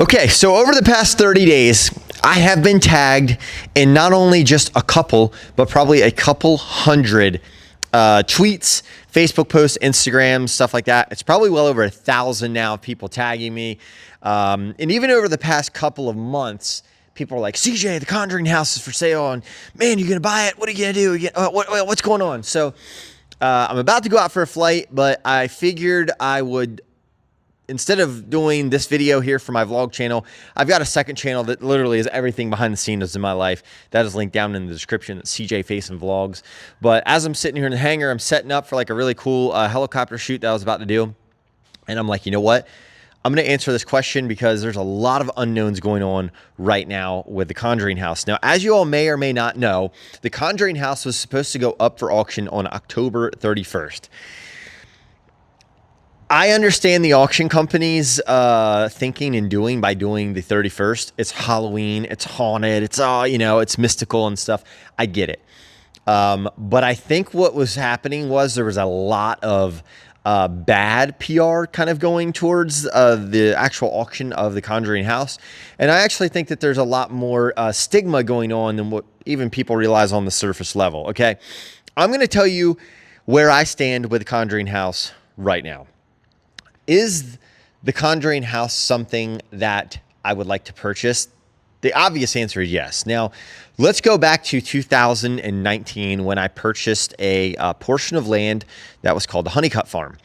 Okay, so over the past 30 days, I have been tagged in not only just a couple, but probably a couple hundred tweets, Facebook posts, Instagram, stuff like that. It's probably well over 1,000 now of people tagging me. And even over the past couple of months, people are like, CJ, the Conjuring House is for sale. And man, you going to buy it? What are you going to do? What's going on? So I'm about to go out for a flight, but I figured I would, instead of doing this video here for my vlog channel, I've got a second channel that literally is everything behind the scenes in my life. That is linked down in the description. It's CJ Faison Vlogs. But as I'm sitting here in the hangar, I'm setting up for like a really cool helicopter shoot that I was about to do. And I'm like, you know what? I'm going to answer this question because there's a lot of unknowns going on right now with the Conjuring House. Now, as you all may or may not know, the Conjuring House was supposed to go up for auction on October 31st. I understand the auction company's thinking and doing by doing the 31st. It's Halloween, it's haunted, it's it's mystical and stuff. I get it. But I think what was happening was there was a lot of bad PR kind of going towards the actual auction of the Conjuring House. And I actually think that there's a lot more stigma going on than what even people realize on the surface level. Okay. I'm going to tell you where I stand with the Conjuring House right now. Is the Conjuring House something that I would like to purchase? The obvious answer is yes. Now, let's go back to 2019 when I purchased a portion of land that was called the Honeycut Farm.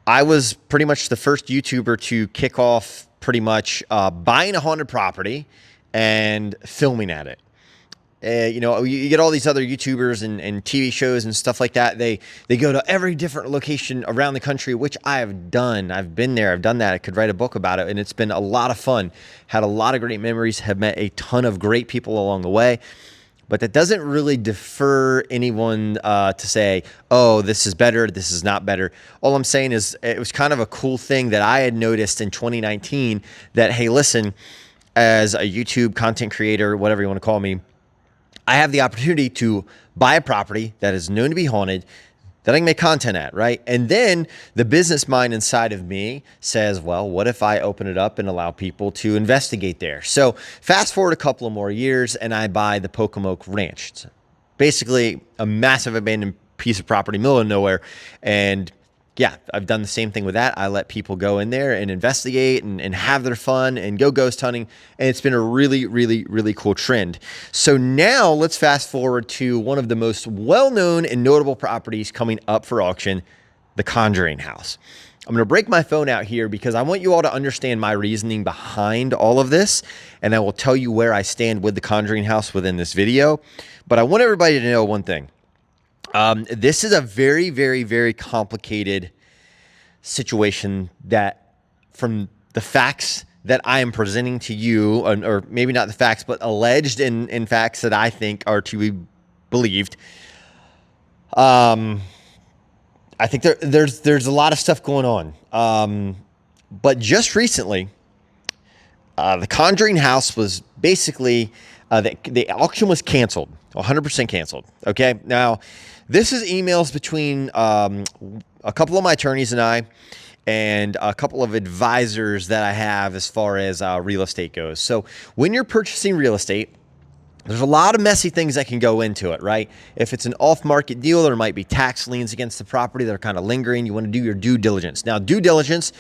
I was pretty much the first YouTuber to kick off pretty much buying a haunted property and filming at it. You get all these other YouTubers and TV shows and stuff like that. They go to every different location around the country, which I have done. I've been there. I've done that. I could write a book about it, and it's been a lot of fun. Had a lot of great memories. Have met a ton of great people along the way. But that doesn't really defer anyone to say, oh, this is better, this is not better. All I'm saying is it was kind of a cool thing that I had noticed in 2019 that, hey, listen, as a YouTube content creator, whatever you want to call me, I have the opportunity to buy a property that is known to be haunted that I can make content at, right? And then the business mind inside of me says, well, what if I open it up and allow people to investigate there? So fast forward a couple of more years and I buy the Pocomoke Ranch. It's basically a massive abandoned piece of property, middle of nowhere. And yeah, I've done the same thing with that. I let people go in there and investigate and have their fun and go ghost hunting. And it's been a really, really, really cool trend. So now let's fast forward to one of the most well-known and notable properties coming up for auction, the Conjuring House. I'm going to break my phone out here because I want you all to understand my reasoning behind all of this. And I will tell you where I stand with the Conjuring House within this video. But I want everybody to know one thing. This is a very, very, very complicated situation that from the facts that I am presenting to you, or maybe not the facts, but alleged in facts that I think are to be believed. I think there's a lot of stuff going on. But just recently, the Conjuring House was basically, the auction was canceled, 100% canceled. Okay. Now, this is emails between a couple of my attorneys and I, and a couple of advisors that I have as far as real estate goes. So when you're purchasing real estate, there's a lot of messy things that can go into it, right? If it's an off-market deal, there might be tax liens against the property that are kind of lingering. You want to do your due diligence. Now, due diligence,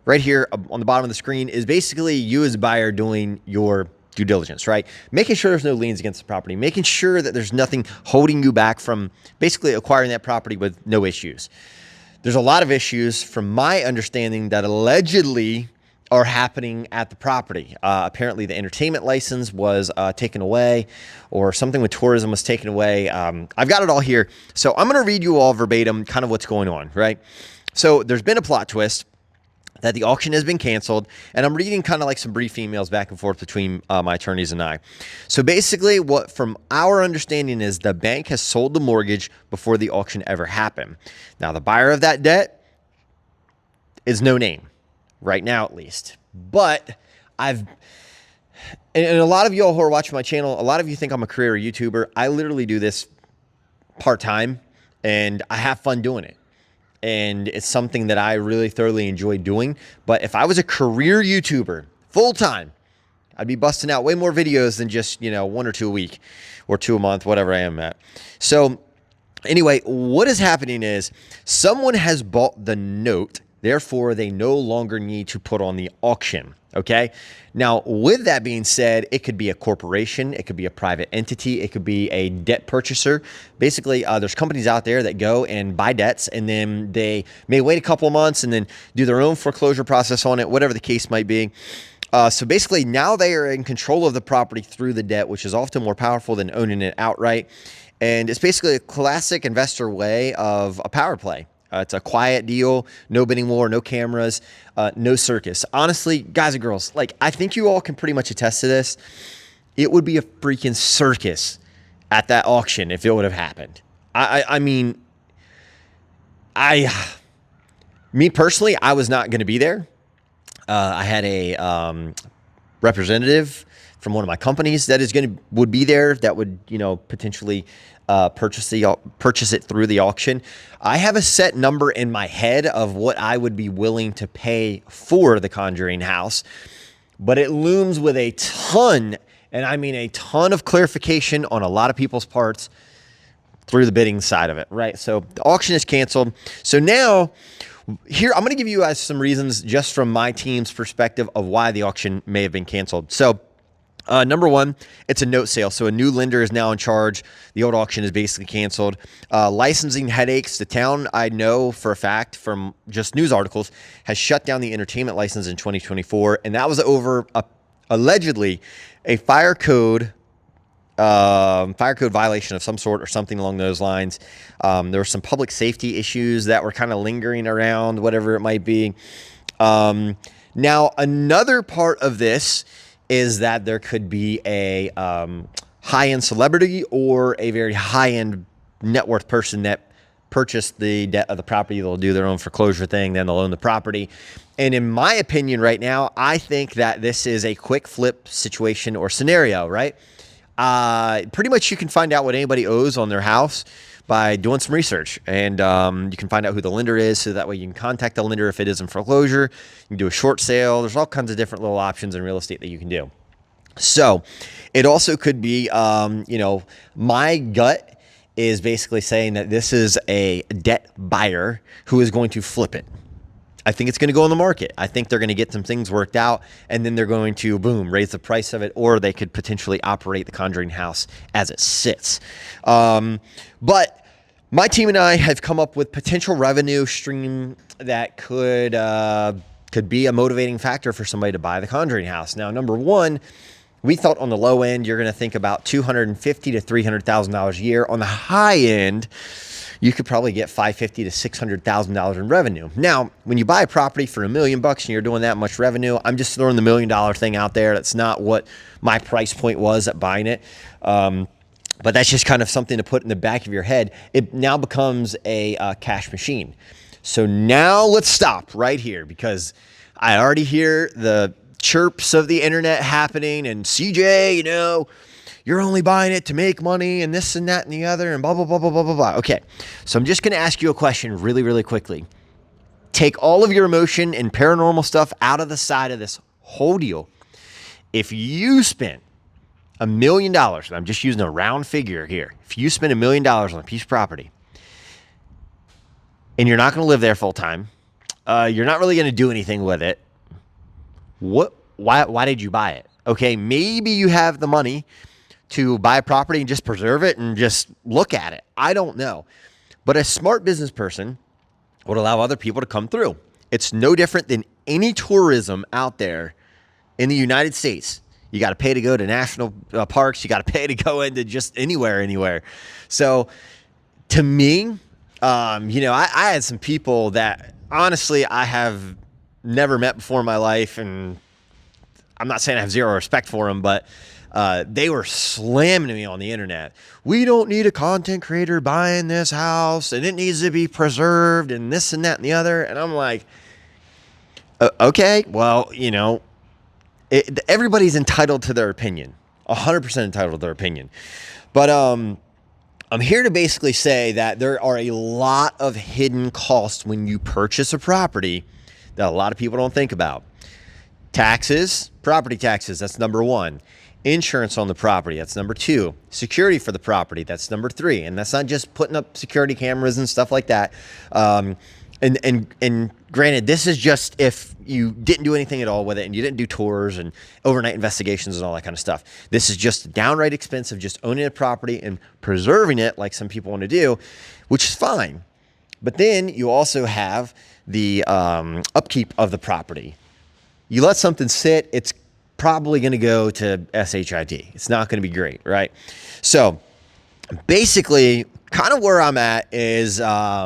right here on the bottom of the screen, is basically you as a buyer doing your due diligence, right? Making sure there's no liens against the property, making sure that there's nothing holding you back from basically acquiring that property with no issues. There's a lot of issues from my understanding that allegedly are happening at the property. Apparently the entertainment license was taken away, or something with tourism was taken away. I've got it all here. So I'm going to read you all verbatim kind of what's going on, right? So there's been a plot twist that the auction has been canceled, and I'm reading kind of like some brief emails back and forth between my attorneys and I. So basically what from our understanding is the bank has sold the mortgage before the auction ever happened. Now the buyer of that debt is no name right now, at least, but and a lot of y'all who are watching my channel, a lot of you think I'm a career YouTuber. I literally do this part-time and I have fun doing it. And it's something that I really thoroughly enjoy doing. But if I was a career YouTuber, full time, I'd be busting out way more videos than just, 1 or 2 a week or 2 a month, whatever I am at. So anyway, what is happening is someone has bought the note. Therefore, they no longer need to put on the auction. Okay. Now, with that being said, it could be a corporation, it could be a private entity, it could be a debt purchaser. Basically, there's companies out there that go and buy debts, and then they may wait a couple of months and then do their own foreclosure process on it, whatever the case might be. So basically, now they are in control of the property through the debt, which is often more powerful than owning it outright. And it's basically a classic investor way of a power play. It's a quiet deal, no bidding war, no cameras, no circus. Honestly, guys and girls, I think you all can pretty much attest to this. It would be a freaking circus at that auction if it would have happened. Me personally, I was not going to be there. I had a representative from one of my companies that would be there that would potentially purchase it through the auction. I have a set number in my head of what I would be willing to pay for the Conjuring House, but it looms with a ton, and I mean a ton of clarification on a lot of people's parts through the bidding side of it, right? So the auction is canceled. So now here, I'm going to give you guys some reasons just from my team's perspective of why the auction may have been canceled. So number one, it's a note sale. So a new lender is now in charge. The old auction is basically canceled. Licensing headaches. The town, I know for a fact from just news articles, has shut down the entertainment license in 2024. And that was over allegedly a fire code violation of some sort or something along those lines. There were some public safety issues that were kind of lingering around, whatever it might be. Now, another part of this is that there could be a high-end celebrity or a very high-end net worth person that purchased the debt of the property. They'll do their own foreclosure thing, then they'll own the property. And in my opinion right now, I think that this is a quick flip situation or scenario, right? Pretty much you can find out what anybody owes on their house by doing some research, and you can find out who the lender is, so that way you can contact the lender if it is in foreclosure. You can do a short sale. There's all kinds of different little options in real estate that you can do. So it also could be, my gut is basically saying that this is a debt buyer who is going to flip it. I think it's going to go on the market. I think they're going to get some things worked out, and then they're going to, boom, raise the price of it, or they could potentially operate the Conjuring House as it sits. But my team and I have come up with potential revenue stream that could be a motivating factor for somebody to buy the Conjuring House. Now, number one, we thought on the low end, you're going to think about $250,000 to $300,000 a year. On the high end, you could probably get $550,000 to $600,000 in revenue. Now, when you buy a property for $1 million and you're doing that much revenue, I'm just throwing the $1 million thing out there. That's not what my price point was at buying it. But that's just kind of something to put in the back of your head. It now becomes a cash machine. So now let's stop right here, because I already hear the chirps of the internet happening, and CJ, you're only buying it to make money and this and that and the other and blah, blah, blah, blah, blah, blah, blah. Okay, so I'm just going to ask you a question really, really quickly. Take all of your emotion and paranormal stuff out of the side of this whole deal. If you spent $1 million, and I'm just using a round figure here, if you spend $1 million on a piece of property and you're not going to live there full time, you're not really going to do anything with it, why did you buy it? Okay, maybe you have the money to buy a property and just preserve it and just look at it. I don't know. But a smart business person would allow other people to come through. It's no different than any tourism out there in the United States. You got to pay to go to national parks. You got to pay to go into just anywhere. So to me, I had some people that honestly I have never met before in my life, and I'm not saying I have zero respect for them, but they were slamming me on the internet. We don't need a content creator buying this house, and it needs to be preserved, and this and that and the other. And I'm like, okay, well, everybody's entitled to their opinion, 100% entitled to their opinion. But I'm here to basically say that there are a lot of hidden costs when you purchase a property that a lot of people don't think about. Taxes, property taxes, that's number one. Insurance on the property, that's number two. Security for the property, that's number three. And that's not just putting up security cameras and stuff like that. And granted, this is just if you didn't do anything at all with it and you didn't do tours and overnight investigations and all that kind of stuff. This is just downright expense of just owning a property and preserving it like some people want to do, which is fine. But then you also have the upkeep of the property. You let something sit, it's probably going to go to SHID. It's not going to be great, right? So basically, kind of where I'm at is my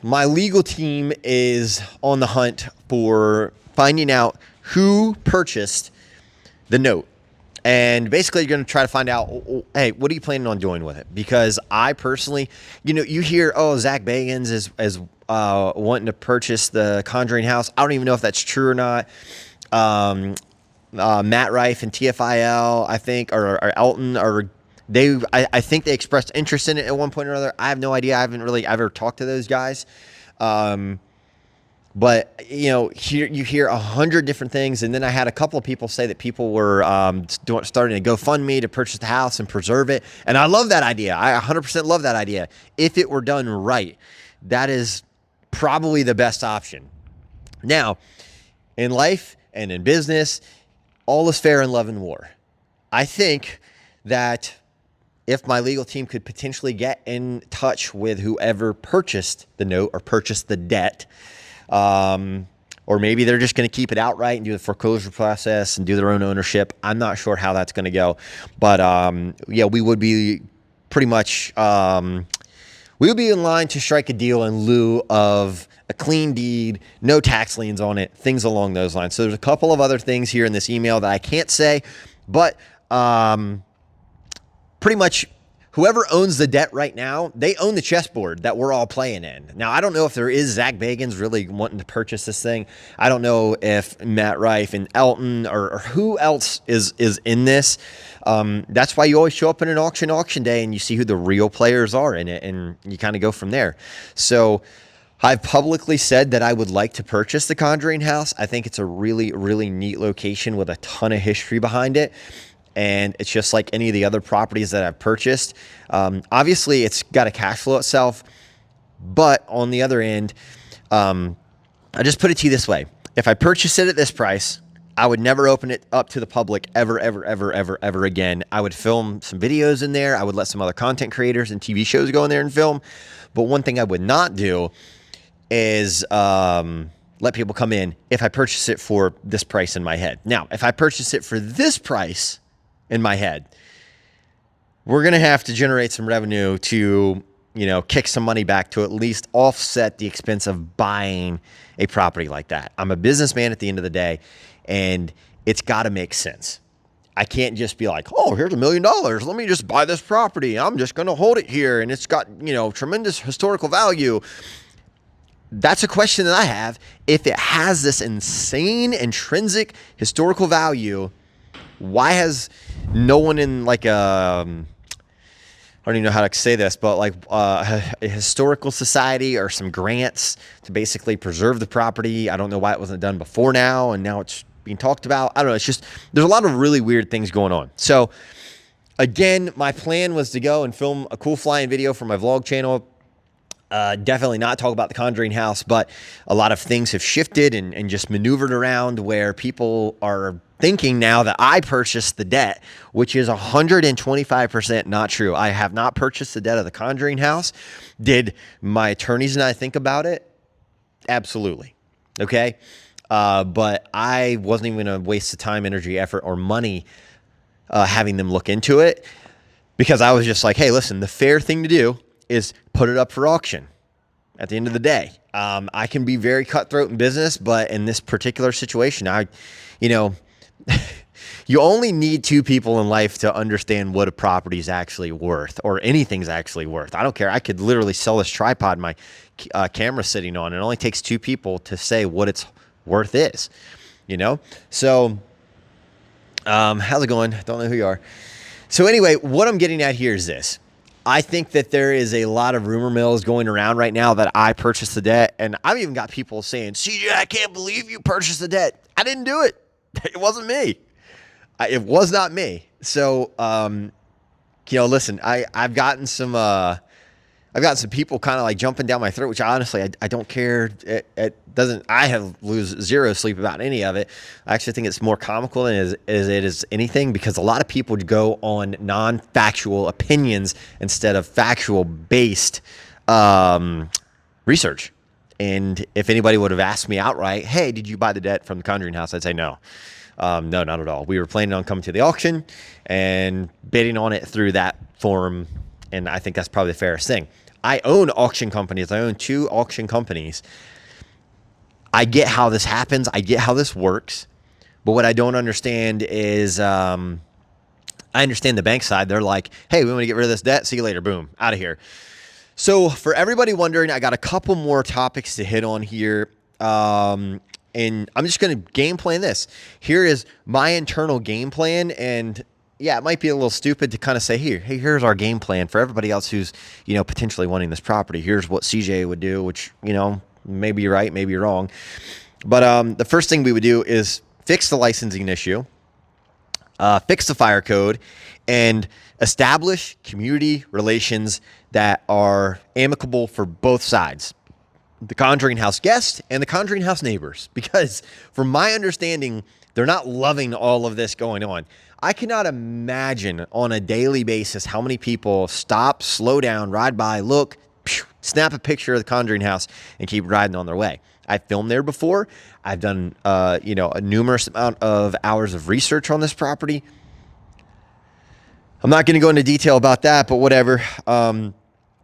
legal team is on the hunt for finding out who purchased the note. And basically, you're going to try to find out, hey, what are you planning on doing with it? Because I personally, you hear, oh, Zach Bagans is wanting to purchase the Conjuring House. I don't even know if that's true or not. Matt Rife and TFIL, I think, or Elton, I think they expressed interest in it at one point or another. I have no idea. I haven't really ever talked to those guys. But you hear 100 different things, and then I had a couple of people say that people were starting to GoFundMe to purchase the house and preserve it, and I love that idea. I 100% love that idea. If it were done right, that is probably the best option. Now, in life and in business, all is fair in love and war. I think that if my legal team could potentially get in touch with whoever purchased the note or purchased the debt, or maybe they're just going to keep it outright and do the foreclosure process and do their own ownership. I'm not sure how that's going to go, but yeah, we would be pretty much we would be in line to strike a deal in lieu of a clean deed, no tax liens on it, things along those lines. So there's a couple of other things here in this email that I can't say, but pretty much whoever owns the debt right now, they own the chessboard that we're all playing in. Now, I don't know if there is Zach Bagans really wanting to purchase this thing. I don't know if Matt Rife and Elton or who else is in this. That's why you always show up in an auction day and you see who the real players are in it, and you kind of go from there. So I've publicly said that I would like to purchase the Conjuring House. I think it's a really, really neat location with a ton of history behind it. And it's just like any of the other properties that I've purchased. Obviously, it's got to cash flow itself. But on the other end, I just put it to you this way. If I purchase it at this price, I would never open it up to the public ever again. I would film some videos in there. I would let some other content creators and TV shows go in there and film. But one thing I would not do is let people come in if I purchase it for this price in my head. Now, if I purchase it for this price in my head, we're going to have to generate some revenue to, kick some money back to at least offset the expense of buying a property like that. I'm a businessman at the end of the day, and it's got to make sense. I can't just be like, oh, here's $1 million. Let me just buy this property. I'm just going to hold it here, and it's got, tremendous historical value. That's a question that I have. If it has this insane intrinsic historical value, why has no one in I don't even know how to say this, but a historical society or some grants to basically preserve the property? I don't know why it wasn't done before now, and now it's being talked about. I don't know. It's just, there's a lot of really weird things going on. So again, my plan was to go and film a cool flying video for my vlog channel. Definitely not talk about the Conjuring House, but a lot of things have shifted and just maneuvered around where people are thinking now that I purchased the debt, which is 125% not true. I have not purchased the debt of the Conjuring House. Did my attorneys and I think about it? Absolutely. Okay. But I wasn't even going to waste the time, energy, effort, or money having them look into it, because I was just like, hey, listen, the fair thing to do is put it up for auction at the end of the day. I can be very cutthroat in business, but in this particular situation, you only need two people in life to understand what a property is actually worth, or anything's actually worth. I don't care. I could literally sell this tripod my camera sitting on. It only takes two people to say what its worth is, So, how's it going? Don't know who you are. So anyway, what I'm getting at here is this. I think that there is a lot of rumor mills going around right now that I purchased the debt. And I've even got people saying, CJ, I can't believe you purchased the debt. I didn't do it. It wasn't me. It was not me. So, listen, I've gotten some people kind of like jumping down my throat, which honestly, I don't care. It doesn't, I have lose zero sleep about any of it. I actually think it's more comical than it is anything, because a lot of people go on non-factual opinions instead of factual based research. And if anybody would have asked me outright, hey, did you buy the debt from the Conjuring House? I'd say no. No, not at all. We were planning on coming to the auction and bidding on it through that form. And I think that's probably the fairest thing. I own auction companies. I own 2 auction companies. I get how this happens. I get how this works. But what I don't understand is I understand the bank side. They're like, hey, we want to get rid of this debt. See you later. Boom. Out of here. So for everybody wondering, I got a couple more topics to hit on here. And I'm just going to game plan this. Here is my internal game plan. And yeah, it might be a little stupid to kind of say, hey, here's our game plan for everybody else who's, potentially wanting this property. Here's what CJ would do, which, maybe you're right, maybe you're wrong. But the first thing we would do is fix the licensing issue, fix the fire code, and establish community relations that are amicable for both sides, the Conjuring House guests and the Conjuring House neighbors. Because from my understanding, they're not loving all of this going on. I cannot imagine on a daily basis how many people stop, slow down, ride by, look, snap a picture of the Conjuring House, and keep riding on their way. I've filmed there before. I've done, a numerous amount of hours of research on this property. I'm not going to go into detail about that, but whatever.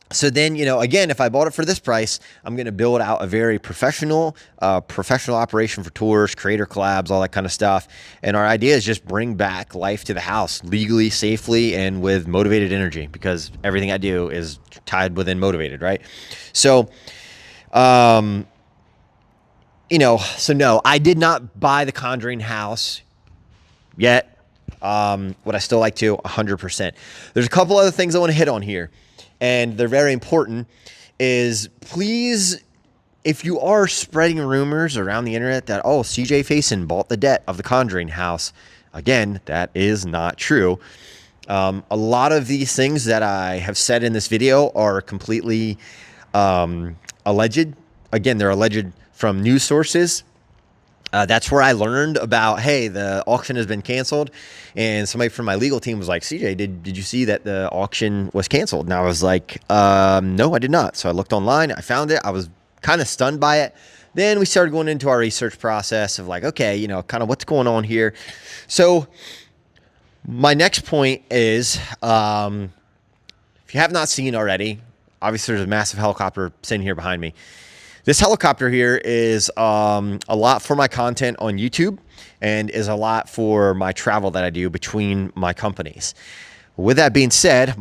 So then, again, if I bought it for this price, I'm going to build out a very professional operation for tours, creator collabs, all that kind of stuff. And our idea is just bring back life to the house legally, safely, and with motivated energy, because everything I do is tied within motivated, right? So, so no, I did not buy the Conjuring House yet. Would I still like to? 100%. There's a couple other things I want to hit on here, and they're very important, is please, if you are spreading rumors around the internet that, oh, CJ Faison bought the debt of the Conjuring House, again, that is not true. A lot of these things that I have said in this video are completely alleged. Again, they're alleged from news sources. That's where I learned about, hey, the auction has been canceled. And somebody from my legal team was like, CJ, did you see that the auction was canceled? And I was like, no, I did not. So I looked online. I found it. I was kind of stunned by it. Then we started going into our research process of like, okay, kind of what's going on here. So my next point is, if you have not seen already, obviously there's a massive helicopter sitting here behind me. This helicopter here is a lot for my content on YouTube and is a lot for my travel that I do between my companies. With that being said,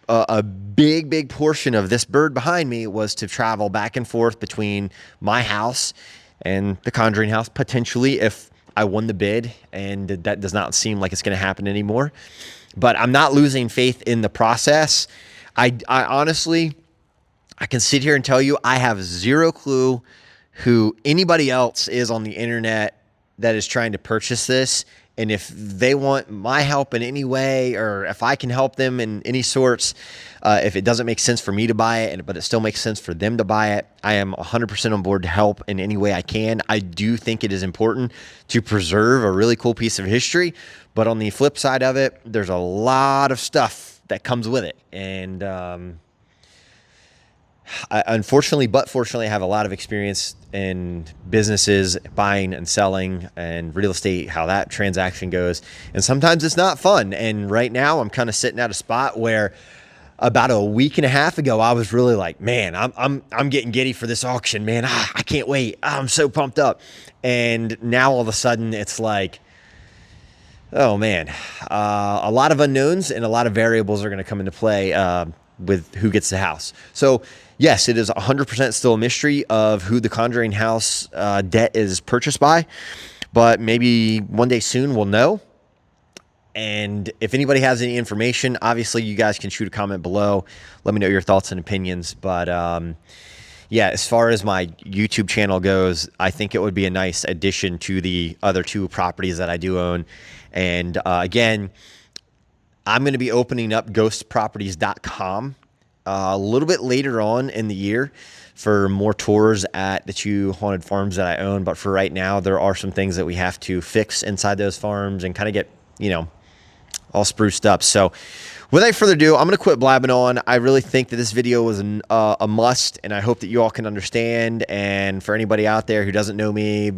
a big portion of this bird behind me was to travel back and forth between my house and the Conjuring House, potentially if I won the bid, and that does not seem like it's going to happen anymore. But I'm not losing faith in the process. I honestly, I can sit here and tell you I have zero clue who anybody else is on the internet that is trying to purchase this. And if they want my help in any way, or if I can help them in any sorts, if it doesn't make sense for me to buy it, but it still makes sense for them to buy it, I am 100% on board to help in any way I can. I do think it is important to preserve a really cool piece of history. But on the flip side of it, there's a lot of stuff that comes with it. And unfortunately, but fortunately, I have a lot of experience in businesses, buying and selling, and real estate, how that transaction goes. And sometimes it's not fun. And right now I'm kind of sitting at a spot where about a week and a half ago, I was really like, man, I'm getting giddy for this auction, man. I can't wait. I'm so pumped up. And now all of a sudden it's like, oh man, a lot of unknowns and a lot of variables are going to come into play with who gets the house. So yes, it is 100% still a mystery of who the Conjuring House debt is purchased by, but maybe one day soon we'll know. And if anybody has any information, obviously you guys can shoot a comment below. Let me know your thoughts and opinions. But yeah, as far as my YouTube channel goes, I think it would be a nice addition to the other 2 properties that I do own. And again, I'm going to be opening up ghostproperties.com a little bit later on in the year for more tours at the 2 haunted farms that I own. But for right now, there are some things that we have to fix inside those farms and kind of get, all spruced up. So without further ado, I'm going to quit blabbing on. I really think that this video was a must, and I hope that you all can understand. And for anybody out there who doesn't know me,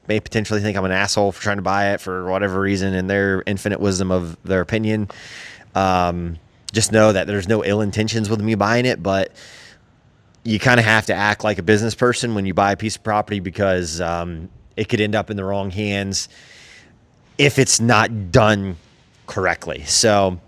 may potentially think I'm an asshole for trying to buy it for whatever reason in their infinite wisdom of their opinion. Just know that there's no ill intentions with me buying it, but you kind of have to act like a business person when you buy a piece of property, because it could end up in the wrong hands if it's not done correctly. So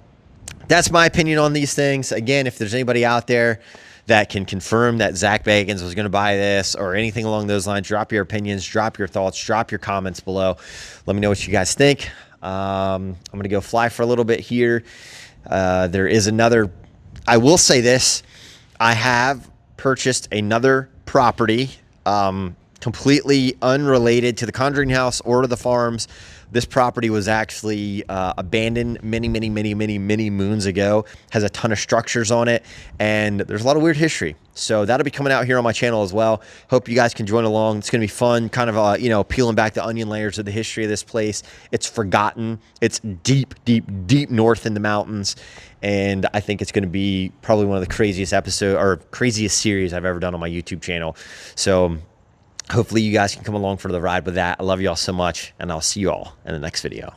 that's my opinion on these things. Again, if there's anybody out there that can confirm that Zach Bagans was going to buy this or anything along those lines, drop your opinions, drop your thoughts, drop your comments below. Let me know what you guys think. I'm going to go fly for a little bit here. There is another, I will say this, I have purchased another property, completely unrelated to the Conjuring House or to the farms. This property was actually abandoned many moons ago, has a ton of structures on it, and there's a lot of weird history. So that'll be coming out here on my channel as well. Hope you guys can join along. It's going to be fun, kind of, peeling back the onion layers of the history of this place. It's forgotten. It's deep north in the mountains, and I think it's going to be probably one of the craziest craziest series I've ever done on my YouTube channel. So hopefully you guys can come along for the ride with that. I love you all so much, and I'll see you all in the next video.